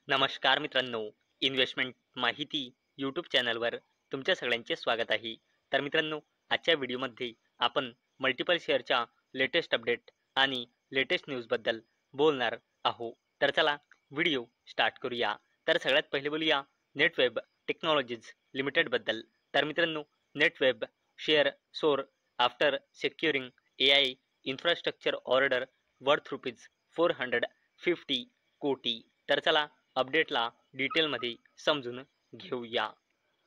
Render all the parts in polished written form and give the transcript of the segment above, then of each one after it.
नमस्कार मित्रांनो, इन्व्हेस्टमेंट माहिती यूट्यूब चॅनलवर तुमच्या सगळ्यांचे स्वागत आहे. तर मित्रांनो, आजच्या व्हिडिओमध्ये आपण मल्टिपल शेअरच्या लेटेस्ट अपडेट आणि लेटेस्ट न्यूजबद्दल बोलणार आहोत. तर चला व्हिडिओ स्टार्ट करूया. तर सगळ्यात पहिले बोलूया नेटवेब टेक्नॉलॉजीज लिमिटेडबद्दल. तर मित्रांनो, नेटवेब शेअर सोर after सेक्युरिंग AI infrastructure order worth ₹450 कोटी. तर चला अपडेटला डिटेलमध्ये समजून घेऊया.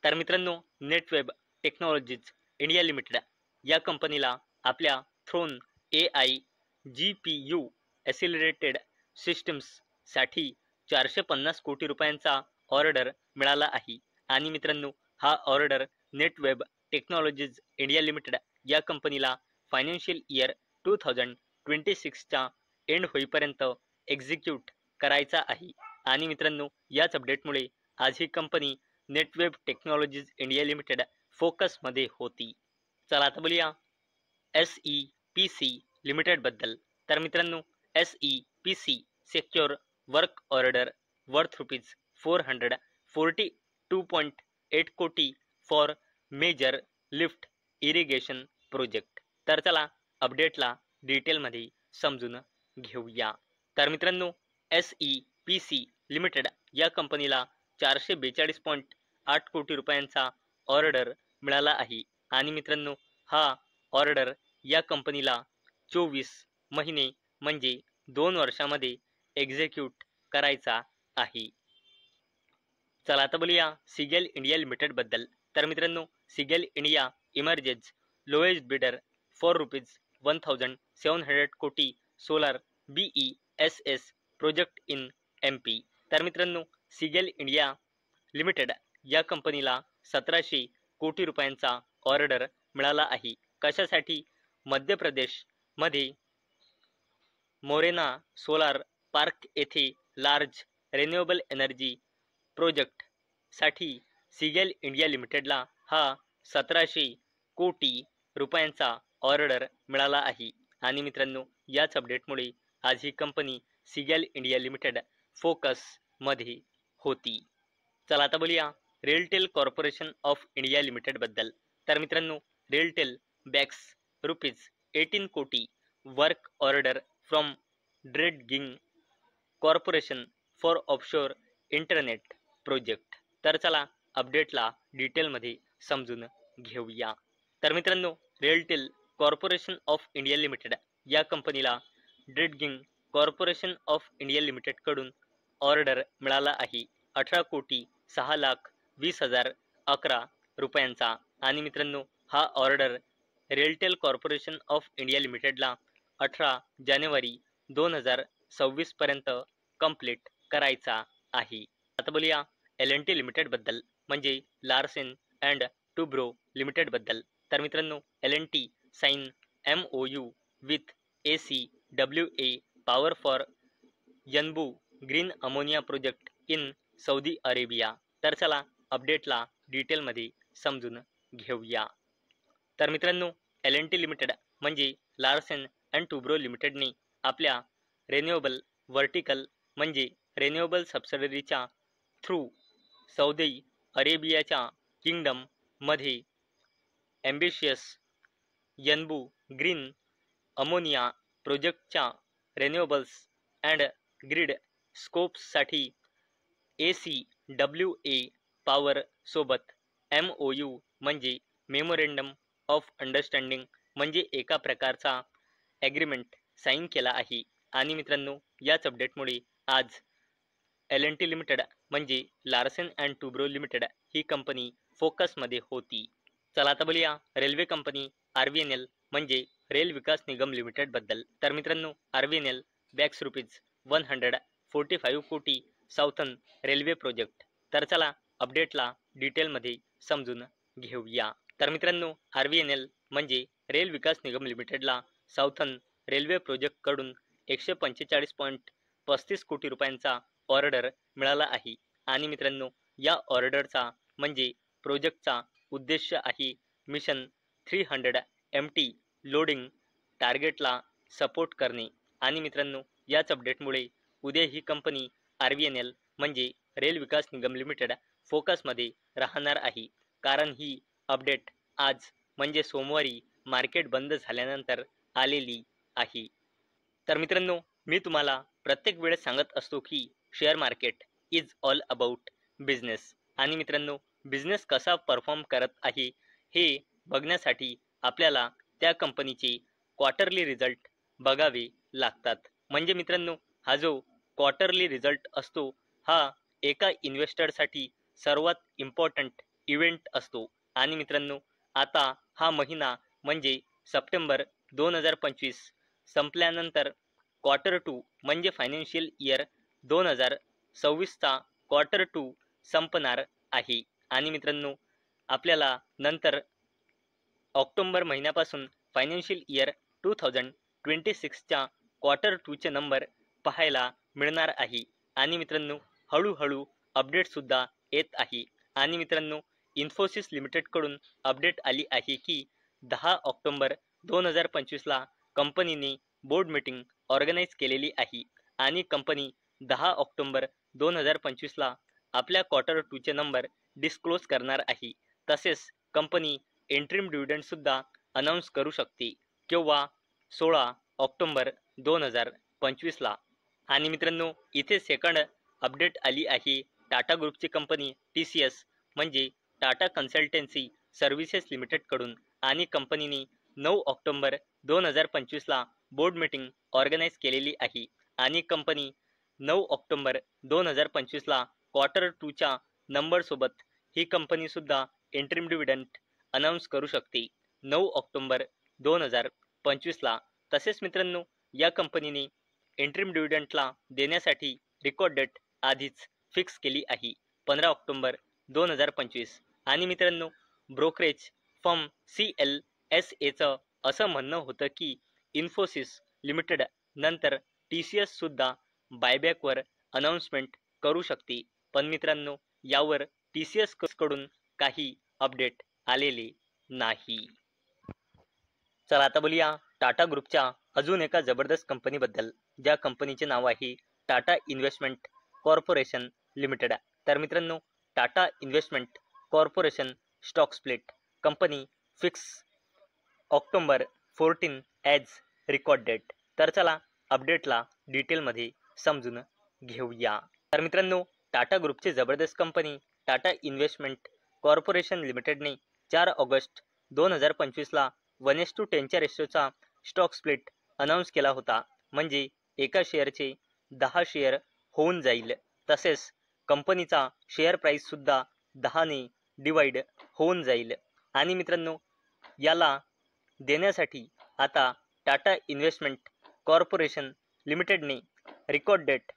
तर मित्रांनो, नेटवेब टेक्नॉलॉजीज इंडिया लिमिटेड या कंपनीला आपल्या थ्रोन AI GPU ॲसिलरेटेड सिस्टम्ससाठी 450 कोटी रुपयांचा ऑर्डर मिळाला आहे. आणि मित्रांनो, हा order Netweb Technologies India Limited या कंपनीला फायनान्शियल इयर 2026च्या एंड होईपर्यंत एक्झिक्यूट करायचा आहे. आणि मित्रांनो, याच अपडेटमुळे आज ही company Netweb Technologies India Limited फोकसमध्ये होती. चला आता बोलूया SEPC लिमिटेडबद्दल. तर मित्रांनो, SEPC secure work order worth ₹442.8 crore for major lift irrigation project. तर चला अपडेटला डिटेलमध्ये समजून घेऊया. तर मित्रांनो, SEPC लिमिटेड या कंपनीला 442.8 कोटी रुपयांचा ऑर्डर मिळाला आहे. आणि मित्रांनो, हा ऑर्डर या कंपनीला 24 महिने म्हणजे 2 वर्षामध्ये एक्झिक्यूट करायचा आहे. चला आता बोलूया सिगेल इंडिया लिमिटेडबद्दल. तर मित्रांनो, सिगेल India emerges lowest bidder for ₹1,700 crore solar BESS project in MP. तर मित्रांनो, सिगेल इंडिया लिमिटेड या कंपनीला 1700 कोटी रुपयांचा ऑर्डर मिळाला आहे. कशासाठी? मध्य प्रदेशमध्ये मोरेना सोलार पार्क येथे लार्ज रिन्युएबल एनर्जी प्रोजेक्टसाठी सिगेल इंडिया लिमिटेडला हा 1700 कोटी रुपयांचा ऑर्डर मिळाला आहे. आणि मित्रांनो, याच अपडेटमुळे आज ही कंपनी सिगेल इंडिया लिमिटेड फोकसमध्ये होती. चला आता बोलूया रेलटेल कॉर्पोरेशन ऑफ इंडिया लिमिटेडबद्दल. तर मित्रांनो, RailTel bags ₹18 crore work order from Dredging Corporation for offshore internet project. तर चला अपडेटला डिटेलमध्ये समजून घेऊया. तर मित्रांनो, RailTel Corporation of India Limited या कंपनीला ड्रेडगिंग कॉर्पोरेशन ऑफ इंडिया लिमिटेडकडून ऑर्डर मिळाला आहे 18,06,20,011 रुपयांचा. आणि मित्रांनो, हा order RailTel Corporation of India लिमिटेडला 18 जानेवारी 2026 पर्यंत कंप्लीट करायचा आहे. आता बोलूया L&T लिमिटेडबद्दल, म्हणजे लार्सन अँड टुब्रो लिमिटेडबद्दल. तर मित्रांनो, L&T sign MOU with ACWA power for Yanbu green ammonia project in Saudi Arabia. तर चला अपडेटला डिटेलमध्ये समजून घेऊया. तर मित्रांनो, L&T लिमिटेड म्हणजे लार्सन अँड टुब्रो लिमिटेडने आपल्या रिन्युएबल व्हर्टिकल म्हणजे रिन्युएबल सबसिडरीच्या थ्रू सौदी अरेबियाच्या किंगडममध्ये ॲम्बिशियस यनबू ग्रीन अमोनिया प्रोजेक्टच्या रिन्युएबल्स अँड ग्रीड स्कोप्ससाठी ACWA पॉवर सोबत MOU म्हणजे मेमोरेंडम ऑफ अंडरस्टँडिंग म्हणजे एका प्रकारचा ॲग्रीमेंट साईन केला आहे. आणि मित्रांनो, याच अपडेटमुळे आज L&T लिमिटेड म्हणजे लार्सन अँड टुब्रो लिमिटेड ही कंपनी फोकसमध्ये होती. चला आता बोलूया रेल्वे कंपनी RVNL म्हणजे रेल विकास निगम लिमिटेडबद्दल. तर मित्रांनो, RVNL बॅक्स ₹145 कोटी साऊथर्न रेल्वे प्रोजेक्ट. तर चला अपडेटला डिटेलमध्ये समजून घेऊया. तर मित्रांनो, RVNL म्हणजे रेल विकास निगम लिमिटेडला साऊथर्न रेल्वे प्रोजेक्टकडून 145.35 कोटी रुपयांचा ऑर्डर मिळाला आहे. आणि मित्रांनो, या ऑर्डरचा म्हणजे प्रोजेक्टचा उद्देश आहे मिशन 300 MT लोडिंग टार्गेटला सपोर्ट करणे. आणि मित्रांनो, याच अपडेटमुळे उद्या ही कंपनी RVNL म्हणजे रेल विकास निगम लिमिटेड फोकसमध्ये राहणार आहे, कारण ही अपडेट आज म्हणजे सोमवारी मार्केट बंद झाल्यानंतर आलेली आहे. तर मित्रांनो, मी तुम्हाला प्रत्येक वेळेस सांगत असतो की share market is all about business. आणि मित्रांनो, बिझनेस कसा परफॉर्म करत आहे हे बघण्यासाठी आपल्याला त्या कंपनीचे क्वार्टरली रिझल्ट बघावे लागतात. म्हणजे मित्रांनो, हा जो क्वार्टरली रिझल्ट असतो हा एका इन्व्हेस्टरसाठी सर्वात इम्पॉर्टंट इव्हेंट असतो. आणि मित्रांनो, आता हा महिना म्हणजे सप्टेंबर 2025 संपल्यानंतर क्वार्टर टू म्हणजे फायनान्शियल इयर 2026चा क्वार्टर टू संपणार आहे. आणि मित्रांनो, आपल्याला नंतर ऑक्टोबर महिन्यापासून फायनान्शियल इयर 2026च्या क्वार्टर टूचे नंबर पाहायला मिळणार आहे. आणि मित्रांनो, हळूहळू अपडेटसुद्धा येत आहे. आणि मित्रांनो, इन्फोसिस लिमिटेडकडून अपडेट आली आहे की 10 ऑक्टोबर 2025ला कंपनीने बोर्ड मीटिंग ऑर्गनाईज केलेली आहे. आणि कंपनी 10 ऑक्टोबर 2025ला आपल्या क्वार्टर टूचे नंबर डिस्क्लोज करणार आहे. तसेच कंपनी इंटरिम डिव्हिडंडसुद्धा अनाऊन्स करू शकते किंवा 16 ऑक्टोबर 2025ला. आणि मित्रांनो, इथे सेकंड अपडेट आली आहे टाटा ग्रुपची कंपनी TCS म्हणजे टाटा कन्सल्टन्सी सर्व्हिसेस लिमिटेडकडून. आणि कंपनीने 9 ऑक्टोबर 2025ला बोर्ड मीटिंग ऑर्गनाईज केलेली आहे. आणि कंपनी 9 ऑक्टोबर 2025ला क्वार्टर टूच्या नंबरसोबत ही कंपनीसुद्धा इंटरिम डिव्हिडंड अनाऊन्स करू शकते 9 ऑक्टोबर 2025ला. तसेच मित्रांनो, या कंपनीने इंटरिम डिव्हिडंडला देण्यासाठी रेकॉर्ड डेट आधीच फिक्स केली आहे 15 ऑक्टोबर 2025. आणि मित्रांनो, ब्रोकरेज फर्म CLSAचं असं म्हणणं होतं की इन्फोसिस लिमिटेड नंतर TCS सुद्धा बायबॅकवर अनाउन्समेंट करू शकते. पण मित्रांनो, यावर TCS कडून काही अपडेट आलेले नाही. चला आता बोलूया टाटा ग्रुपच्या अजून एका जबरदस्त कंपनीबद्दल, ज्या कंपनीचे नाव आहे टाटा इन्व्हेस्टमेंट कॉर्पोरेशन लिमिटेड. तर मित्रांनो, Tata investment corporation stock split company fix October 14 as record date. तर चला अपडेटला डिटेलमध्ये समजून घेऊया. तर मित्रांनो, टाटा ग्रुपची जबरदस्त कंपनी टाटा इन्व्हेस्टमेंट कॉर्पोरेशन लिमिटेडने 4 ऑगस्ट 2025ला 1:10च्या रेशोचा स्टॉक स्प्लिट अनाऊन्स केला होता. म्हणजे एका शेअरचे 10 शेअर होऊन जाईल. तसेच कंपनीचा शेअर प्राईस सुद्धा 10ने डिवाइड होऊन जाईल. आणि मित्रांनो, याला देण्यासाठी आता टाटा इन्व्हेस्टमेंट कॉर्पोरेशन लिमिटेडने रेकॉर्ड डेट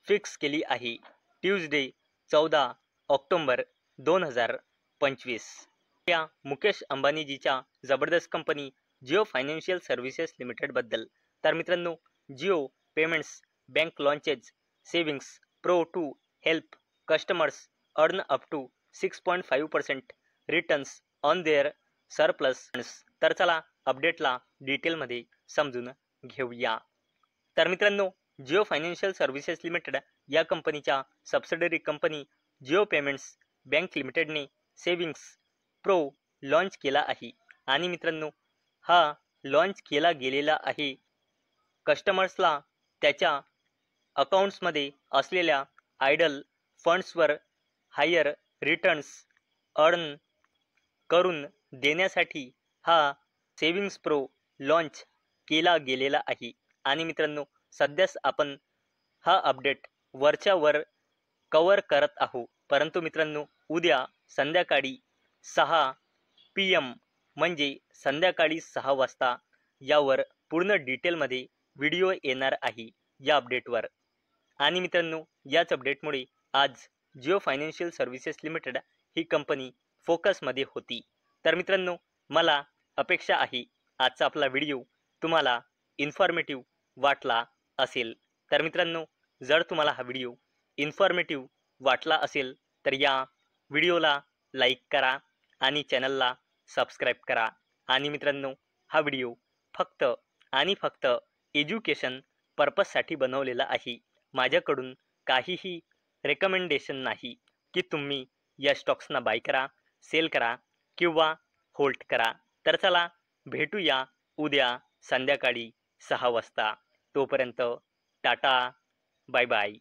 फिक्स केली आहे ट्यूजडे 14 ऑक्टोबर 2025. या मुकेश अंबानीजीच्या जबरदस्त कंपनी जिओ फायनान्शियल सर्व्हिसेस लिमिटेडबद्दल. तर मित्रांनो, Jio payments bank launches savings pro to help customers earn up to 6.5% returns on their surplus funds. तर चला अपडेटला डिटेलमध्ये समजून घेऊया. तर मित्रांनो, जिओ फायनान्शियल सर्व्हिसेस लिमिटेड या कंपनीच्या subsidiary company Jio payments Bank लिमिटेडने सेव्हिंग्स प्रो लॉन्च केला आहे. आणि मित्रांनो, हा लॉन्च केला गेलेला आहे कस्टमर्सला त्याच्या अकाउंट्समध्ये असलेल्या आयडल फंड्सवर हायर रिटर्न्स अर्न करून देण्यासाठी हा सेव्हिंग्स प्रो लॉन्च केला गेलेला आहे. आणि मित्रांनो, सध्याच आपण हा अपडेट वरच्या वर कव्हर करत आहोत. परंतु मित्रांनो, उद्या संध्याकाळी 6 PM म्हणजे संध्याकाळी 6 वाजता यावर पूर्ण डिटेलमध्ये व्हिडिओ येणार आहे या अपडेटवर. आणि मित्रांनो, याच अपडेटमुळे आज जिओ फायनान्शियल सर्व्हिसेस लिमिटेड ही कंपनी फोकसमध्ये होती. तर मित्रांनो, मला अपेक्षा आहे आजचा आपला व्हिडिओ तुम्हाला इन्फॉर्मेटिव्ह वाटला असेल. तर मित्रांनो, जर तुम्हाला हा व्हिडिओ इन्फॉर्मेटिव्ह वाटला असेल तर या व्हिडिओला लाईक करा आणि चॅनलला सबस्क्राईब करा. आणि मित्रांनो, हा व्हिडिओ फक्त आणि फक्त एज्युकेशन पर्पजसाठी बनवलेला आहे. माझ्याकडून काहीही रेकमेंडेशन नाही की तुम्ही या स्टॉक्सना बाय करा, सेल करा किंवा होल्ड करा. तर चला भेटूया उद्या संध्याकाळी 6 वाजता. तोपर्यंत टाटा, बाय बाय.